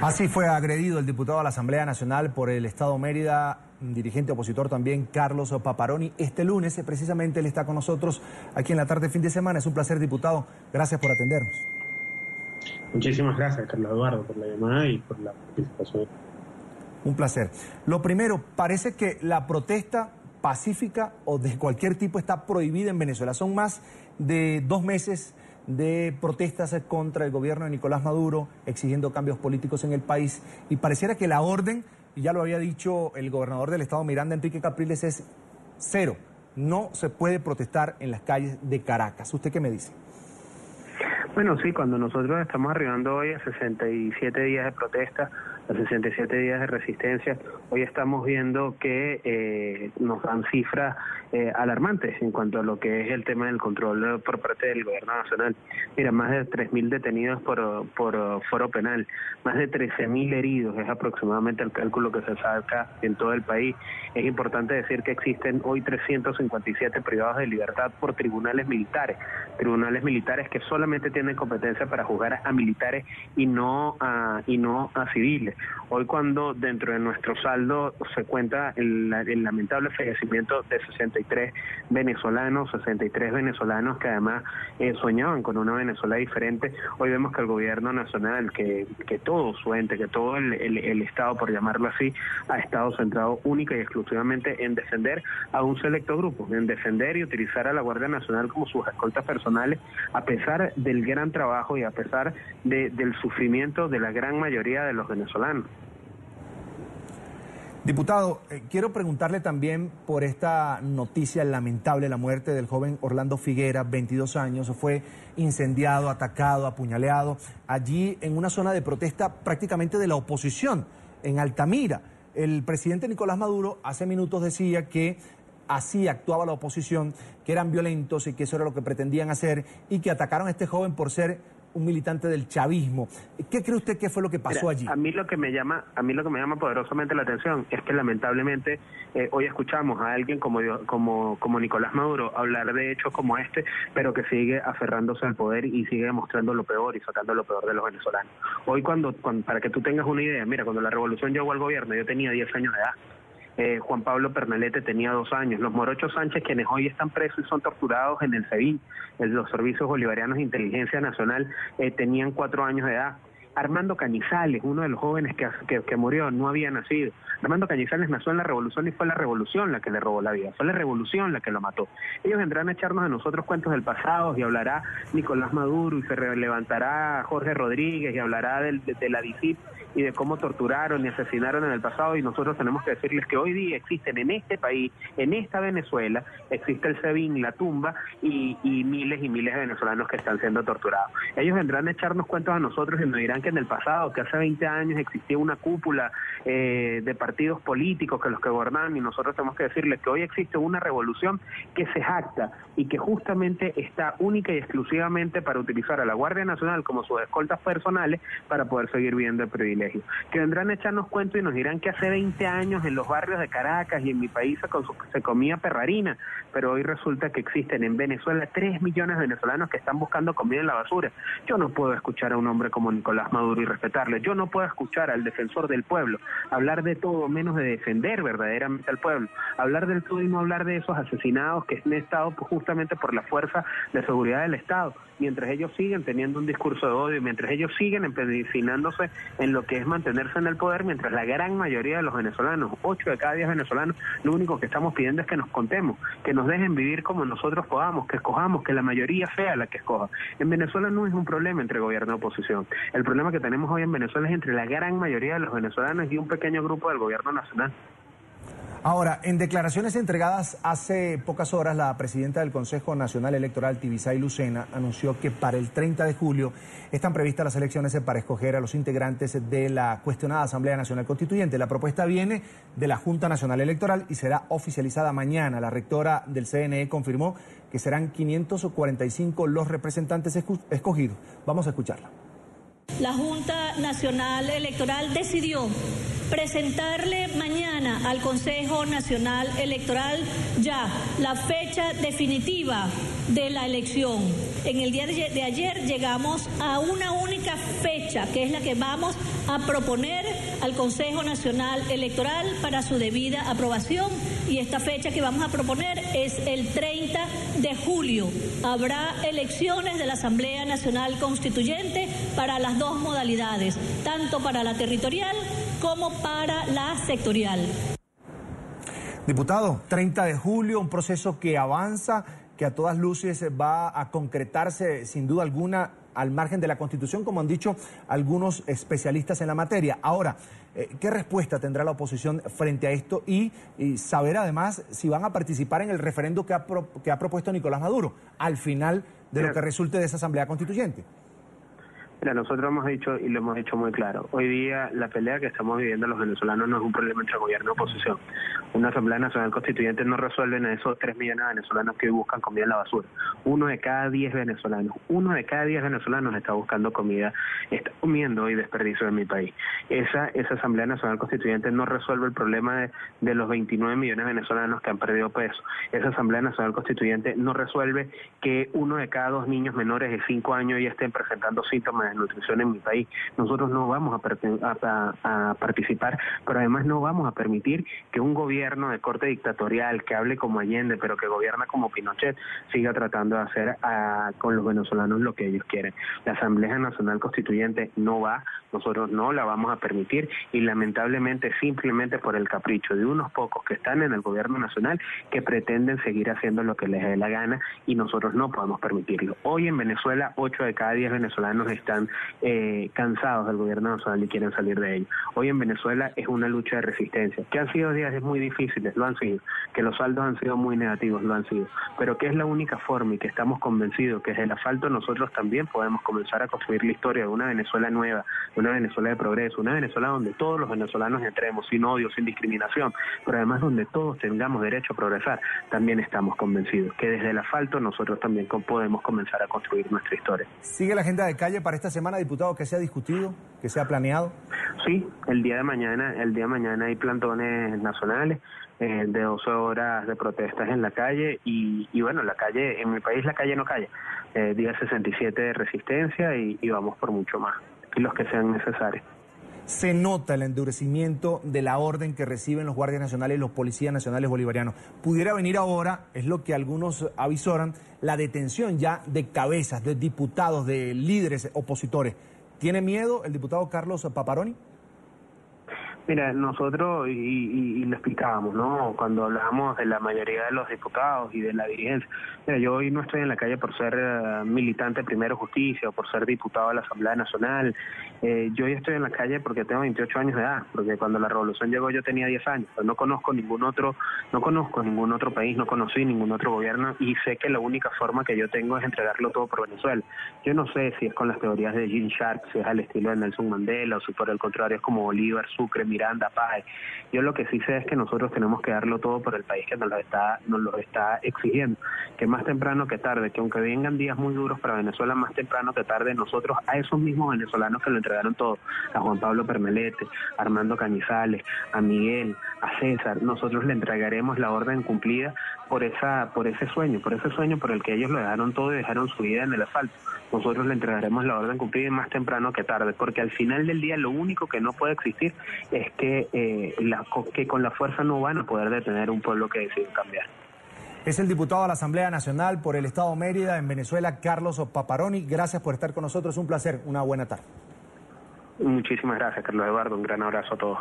Así fue agredido el diputado a la Asamblea Nacional por el Estado Mérida, dirigente opositor también, Carlos Paparoni. Este lunes, precisamente, él está con nosotros aquí en la tarde, fin de semana. Es un placer, diputado. Gracias por atendernos. Muchísimas gracias, Carlos Eduardo, por la llamada y por la participación. Un placer. Lo primero, parece que la protesta pacífica o de cualquier tipo está prohibida en Venezuela. Son más de 2 meses de protestas contra el gobierno de Nicolás Maduro, exigiendo cambios políticos en el país, y pareciera que la orden, y ya lo había dicho el gobernador del estado Miranda, Enrique Capriles, es 0. No se puede protestar en las calles de Caracas. ¿Usted qué me dice? Bueno, sí, cuando nosotros estamos arribando hoy a 67 días de protesta, a 67 días de resistencia, hoy estamos viendo que nos dan cifras alarmantes en cuanto a lo que es el tema del control por parte del gobierno nacional. Mira, más de 3.000 detenidos por foro penal, más de 13.000 heridos, es aproximadamente el cálculo que se saca en todo el país. Es importante decir que existen hoy 357 privados de libertad por tribunales militares que solamente tienen competencia para juzgar a militares y no a civiles. Hoy, cuando dentro de nuestro saldo se cuenta el lamentable fallecimiento de 63 venezolanos que además soñaban con una Venezuela diferente, hoy vemos que el gobierno nacional, que todo su ente, que todo el Estado, por llamarlo así, ha estado centrado única y exclusivamente en defender a un selecto grupo, en defender y utilizar a la Guardia Nacional como sus escoltas personales, a pesar del gran trabajo y a pesar del sufrimiento de la gran mayoría de los venezolanos. Diputado, quiero preguntarle también por esta noticia lamentable, la muerte del joven Orlando Figuera, 22 años, fue incendiado, atacado, apuñaleado, allí en una zona de protesta prácticamente de la oposición, en Altamira. El presidente Nicolás Maduro hace minutos decía que así actuaba la oposición, que eran violentos y que eso era lo que pretendían hacer, y que atacaron a este joven por ser un militante del chavismo. ¿Qué cree usted que fue lo que pasó allí? A mí lo que me llama poderosamente la atención es que lamentablemente hoy escuchamos a alguien como Nicolás Maduro hablar de hechos como este, pero que sigue aferrándose al poder y sigue demostrando lo peor y sacando lo peor de los venezolanos. Hoy cuando para que tú tengas una idea, mira, cuando la revolución llegó al gobierno, yo tenía 10 años de edad. Juan Pablo Pernalete tenía 2 años. Los Morochos Sánchez, quienes hoy están presos y son torturados en el SEBIN, en los Servicios Bolivarianos de Inteligencia Nacional, tenían 4 años de edad. Armando Cañizales, uno de los jóvenes que murió, no había nacido. Armando Cañizales nació en la revolución y fue la revolución la que le robó la vida, fue la revolución la que lo mató. Ellos vendrán a echarnos a nosotros cuentos del pasado y hablará Nicolás Maduro y se levantará Jorge Rodríguez y hablará de la DICIP y de cómo torturaron y asesinaron en el pasado, y nosotros tenemos que decirles que hoy día existen en este país, en esta Venezuela, existe el SEBIN, la tumba y miles y miles de venezolanos que están siendo torturados. Ellos vendrán a echarnos cuentos a nosotros y nos dirán que en el pasado, que hace 20 años existía una cúpula de partidos políticos que los que gobernaban, y nosotros tenemos que decirles que hoy existe una revolución que se jacta y que justamente está única y exclusivamente para utilizar a la Guardia Nacional como sus escoltas personales para poder seguir viviendo el privilegio. Que vendrán a echarnos cuentos y nos dirán que hace 20 años en los barrios de Caracas y en mi país se comía perrarina, pero hoy resulta que existen en Venezuela 3 millones de venezolanos que están buscando comida en la basura. Yo no puedo escuchar a un hombre como Nicolás Maduro y respetarle. Yo no puedo escuchar al defensor del pueblo hablar de todo menos de defender verdaderamente al pueblo, hablar del todo y no hablar de esos asesinados que han estado justamente por la fuerza de seguridad del Estado, mientras ellos siguen teniendo un discurso de odio, mientras ellos siguen empecinándose en lo que es mantenerse en el poder, mientras la gran mayoría de los venezolanos, 8 de cada 10 venezolanos, lo único que estamos pidiendo es que nos contemos, que nos dejen vivir como nosotros podamos, que escojamos, que la mayoría sea la que escoja. En Venezuela no es un problema entre gobierno y oposición. El problema que tenemos hoy en Venezuela es entre la gran mayoría de los venezolanos y un pequeño grupo del gobierno nacional. Ahora, en declaraciones entregadas hace pocas horas, la presidenta del Consejo Nacional Electoral, Tibisay Lucena, anunció que para el 30 de julio están previstas las elecciones para escoger a los integrantes de la cuestionada Asamblea Nacional Constituyente. La propuesta viene de la Junta Nacional Electoral y será oficializada mañana. La rectora del CNE confirmó que serán 545 los representantes escogidos. Vamos a escucharla. La Junta Nacional Electoral decidió presentarle mañana al Consejo Nacional Electoral ya la fecha definitiva de la elección. En el día de ayer llegamos a una única fecha, que es la que vamos a proponer al Consejo Nacional Electoral para su debida aprobación, y esta fecha que vamos a proponer es el 30 de julio. Habrá elecciones de la Asamblea Nacional Constituyente para las dos modalidades, tanto para la territorial como para la sectorial. Diputado, 30 de julio, un proceso que avanza, que a todas luces va a concretarse sin duda alguna al margen de la Constitución, como han dicho algunos especialistas en la materia. Ahora, ¿qué respuesta tendrá la oposición frente a esto? Y saber además si van a participar en el referendo que ha propuesto Nicolás Maduro al final de lo que resulte de esa Asamblea Constituyente. Mira, nosotros hemos dicho y lo hemos dicho muy claro. Hoy día la pelea que estamos viviendo los venezolanos no es un problema entre gobierno y oposición. Una Asamblea Nacional Constituyente no resuelve a esos 3 millones de venezolanos que hoy buscan comida en la basura. 1 de cada 10 venezolanos está buscando comida, está comiendo hoy desperdicio en mi país. Esa Asamblea Nacional Constituyente no resuelve el problema de los 29 millones de venezolanos que han perdido peso. Esa Asamblea Nacional Constituyente no resuelve que 1 de cada 2 niños menores de 5 años ya estén presentando síntomas de nutrición en mi país. Nosotros no vamos a participar, pero además no vamos a permitir que un gobierno de corte dictatorial que hable como Allende, pero que gobierna como Pinochet, siga tratando de hacer con los venezolanos lo que ellos quieren. La Asamblea Nacional Constituyente no va, nosotros no la vamos a permitir, y lamentablemente simplemente por el capricho de unos pocos que están en el gobierno nacional que pretenden seguir haciendo lo que les dé la gana, y nosotros no podemos permitirlo. Hoy en Venezuela 8 de cada 10 venezolanos están cansados del gobierno nacional y quieren salir de ello. Hoy en Venezuela es una lucha de resistencia, que han sido días muy difíciles, lo han sido, que los saldos han sido muy negativos, lo han sido, pero que es la única forma, y que estamos convencidos que desde el asfalto nosotros también podemos comenzar a construir la historia de una Venezuela nueva, de una Venezuela de progreso, una Venezuela donde todos los venezolanos entremos sin odio, sin discriminación, pero además donde todos tengamos derecho a progresar. También estamos convencidos que desde el asfalto nosotros también podemos comenzar a construir nuestra historia. ¿Sigue la agenda de calle para esta semana, diputado, que se ha discutido, que se ha planeado? Sí, el día de mañana hay plantones nacionales de 12 horas de protestas en la calle, y bueno, la calle, en mi país la calle no calla. Día 67 de resistencia y vamos por mucho más, y los que sean necesarios. Se nota el endurecimiento de la orden que reciben los guardias nacionales y los policías nacionales bolivarianos. Pudiera venir ahora, es lo que algunos avisoran, la detención ya de cabezas, de diputados, de líderes opositores. ¿Tiene miedo el diputado Carlos Paparoni? Mira, nosotros, y lo explicábamos, ¿no?, cuando hablábamos de la mayoría de los diputados y de la dirigencia. Mira, yo hoy no estoy en la calle por ser militante de Primero Justicia o por ser diputado de la Asamblea Nacional. Yo hoy estoy en la calle porque tengo 28 años de edad, porque cuando la revolución llegó yo tenía 10 años. Pues no conozco ningún otro país, no conocí ningún otro gobierno, y sé que la única forma que yo tengo es entregarlo todo por Venezuela. Yo no sé si es con las teorías de Gene Sharp, si es al estilo de Nelson Mandela, o si por el contrario es como Bolívar, Sucre, Miranda, Páez. Yo lo que sí sé es que nosotros tenemos que darlo todo por el país que nos lo está exigiendo, que más temprano que tarde, que aunque vengan días muy duros para Venezuela, más temprano que tarde nosotros a esos mismos venezolanos que lo entregaron todo, a Juan Pablo Permelete, a Armando Cañizales, a Miguel, a César, nosotros le entregaremos la orden cumplida por ese sueño por el que ellos lo dejaron todo y dejaron su vida en el asfalto. Nosotros le entregaremos la orden cumplida más temprano que tarde, porque al final del día lo único que no puede existir es que con la fuerza no van a poder detener un pueblo que decide cambiar. Es el diputado de la Asamblea Nacional por el Estado Mérida en Venezuela, Carlos Paparoni. Gracias por estar con nosotros, un placer, una buena tarde. Muchísimas gracias, Carlos Eduardo, un gran abrazo a todos.